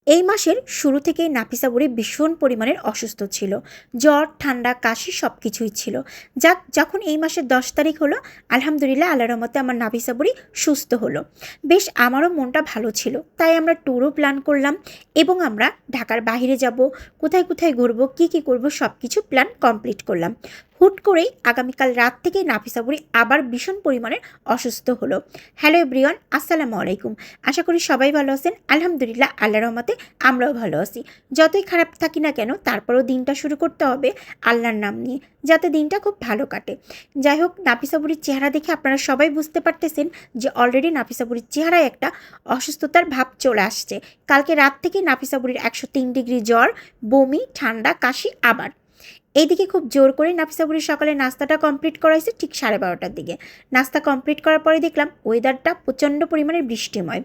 এই মাসের শুরু থেকেই নাফিসা বুড়ি ভীষণ পরিমাণের অসুস্থ ছিল। জ্বর, ঠান্ডা, কাশি সব কিছুই ছিল। যখন এই মাসের 10 তারিখ হলো, আলহামদুলিল্লাহ আল্লাহর রহমতে আমার নাফিসা বুড়ি সুস্থ হলো। বেশ আমারও মনটা ভালো ছিল, তাই আমরা ট্যুরও প্ল্যান করলাম এবং আমরা ঢাকার বাইরে যাব, কোথায় কোথায় ঘুরবো, কী করবো সব কিছু প্ল্যান কমপ্লিট করলাম। হুট করেই আগামীকাল রাত থেকেই নাফিসা বুড়ি আবার ভীষণ পরিমাণে অসুস্থ হলো। হ্যালো এভরিওয়ান, আসসালামু আলাইকুম। আশা করি সবাই ভালো আছেন। আলহামদুলিল্লাহ আল্লাহর রহমতে আমরাও ভালো আছি। যতই খারাপ থাকি না কেন, তারপরেও দিনটা শুরু করতে হবে আল্লাহর নাম নিয়ে, যাতে দিনটা খুব ভালো কাটে। যাই হোক, নাফিসা বুড়ির চেহারা দেখে আপনারা সবাই বুঝতে পারতেছেন যে অলরেডি নাফিসা বুড়ির চেহারায় একটা অসুস্থতার ভাব চলে আসছে। কালকে রাত থেকে নাফিসা বুড়ির 103 ডিগ্রি জ্বর, বমি, ঠান্ডা, কাশি আবার। এইদিকে খুব জোর করে নাফিসা বুড়ির সকালে নাস্তাটা কমপ্লিট করাইছে ঠিক 12:30টার দিকে। নাস্তা কমপ্লিট করার পরে দেখলাম ওয়েদারটা প্রচণ্ড পরিমাণে বৃষ্টিময়।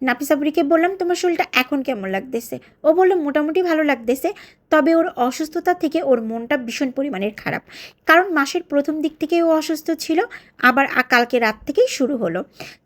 নাফিসা বুড়িকে বললাম, তোমার শরীরটা এখন কেমন লাগতেছে? ও বললো, মোটামুটি ভালো লাগতেছে, তবে ওর অসুস্থতা থেকে ওর মনটা ভীষণ পরিমাণের খারাপ। কারণ মাসের প্রথম দিক থেকেই ও অসুস্থ ছিল, আবার কালকে রাত থেকেই শুরু হলো।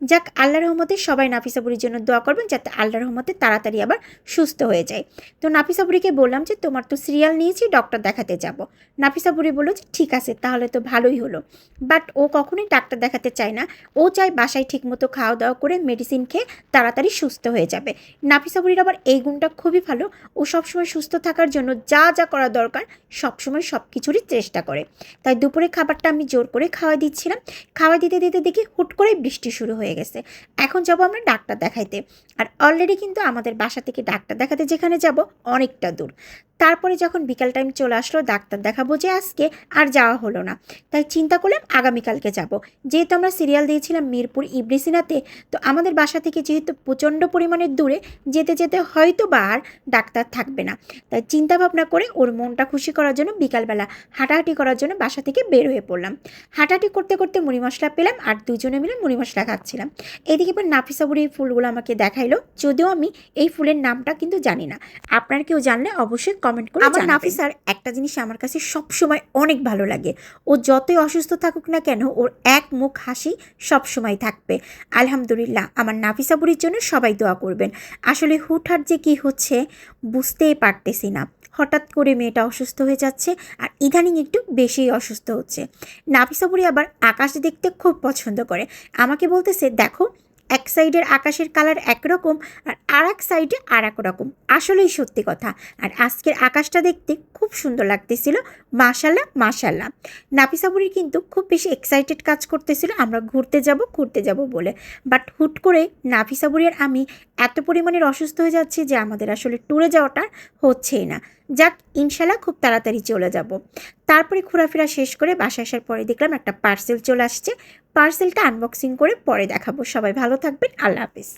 যাক, আল্লাহর রহমতে সবাই নাফিসা বুড়ির জন্য দোয়া করবেন যাতে আল্লাহর রহমতে তাড়াতাড়ি আবার সুস্থ হয়ে যায়। তো নাফিসা বুড়িকে বললাম যে তোমার তো সিরিয়াল নিয়েছি, ডক্টর দেখাতে যাব। নাফিসা বুড়ি বলল যে ঠিক আছে, তাহলে তো ভালোই হলো। বাট ও কখনোই ডাক্তার দেখাতে চায় না, ও চায় বাসায় ঠিকমতো খাওয়া দাওয়া করে মেডিসিন খেয়ে তাড়াতাড়ি সুস্থ হয়ে যাবে। নাফিসা বুড়ির আবার এই গুণটা খুবই ভালো, ও সবসময় সুস্থ থাকার জন্য যা যা করা দরকার সবসময় সব কিছুরই চেষ্টা করে। তাই দুপুরে খাবারটা আমি জোর করে খাওয়া দিচ্ছিলাম। খাওয়া দিতে দিতে দেখি হুট করে বৃষ্টি শুরু হয়ে গেছে। এখন যাব আমরা ডাক্তার দেখাইতে, আর অলরেডি কিন্তু আমাদের বাসা থেকে ডাক্তার দেখাতে যেখানে যাব অনেকটা দূর। তারপরে যখন বিকাল টাইম চলে আসলো, ডাক্তার দেখাবো যে আজকে, আর যাওয়া হলো না। তাই চিন্তা করলাম আগামীকালকে যাব। যেহেতু আমরা সিরিয়াল দিয়েছিলাম মিরপুর ইবনেসিনাতে, তো আমাদের বাসা থেকে যেহেতু প্রচণ্ড পরিমাণের দূরে, যেতে যেতে হয়তো বা আর ডাক্তার থাকবে না। তাই চিন্তা ভাবনা করে ওর মনটা খুশি করার জন্য বিকালবেলা হাঁটাহাঁটি করার জন্য বাসা থেকে বের হয়ে পড়লাম। হাঁটাহাঁটি করতে করতে মুড়ি মশলা পেলাম, আর দুজনে মিলে মুড়ি মশলা খাচ্ছিলাম। এদিকে এবার নাফিসা বুড়ি এই ফুলগুলো আমাকে দেখাইলো, যদিও আমি এই ফুলের নামটা কিন্তু জানি না। আপনার কেউ জানলে অবশ্যই কমেন্ট করে জানাবেন। আমার নাফিসার একটা জিনিস আমার কাছে সবসময় অনেক ভালো লাগে, ও যতই অসুস্থ থাকুক না কেন, ওর এক মুখ হাসি সবসময় থাকবে। আলহামদুলিল্লাহ, আমার নাফিসা বুড়ির জন্য সবাই দোয়া করবেন। আসলে হুটহাট যে কী হচ্ছে বুঝতেই পারতেছি না। হঠাৎ করে মেয়েটা অসুস্থ হয়ে যাচ্ছে, আর ইদানিং একটু বেশিই অসুস্থ হচ্ছে। নাফিসা বুড়ি আবার আকাশ দেখতে খুব পছন্দ করে। আমাকে বলতেছে, দেখো এক সাইডের আকাশের কালার একরকম, আর এক সাইডে আর এক রকম। আসলেই সত্যি কথা। আর আজকের আকাশটা দেখতে খুব সুন্দর লাগতেছিল। মাশাল্লাহ মাশাল্লাহ। নাফিসা বুড়ি কিন্তু খুব বেশি এক্সাইটেড কাজ করতেছিল আমরা ঘুরতে যাব বলে। বাট হুট করে নাফিসা বুড়ি আর আমি এত পরিমাণের অসুস্থ হয়ে যাচ্ছি যে আমাদের আসলে ট্যুরে যাওয়াটা হচ্ছেই না। যাক, ইনশাল্লাহ খুব তাড়াতাড়ি চলে যাব। তারপরে ঘোরাফেরা শেষ করে বাসায় আসার পরে দেখলাম একটা পার্সেল চলে আসছে। পার্সেলটা আনবক্সিং করে পরে দেখাবো। সবাই ভালো থাকবেন, আল্লাহ হাফিজ।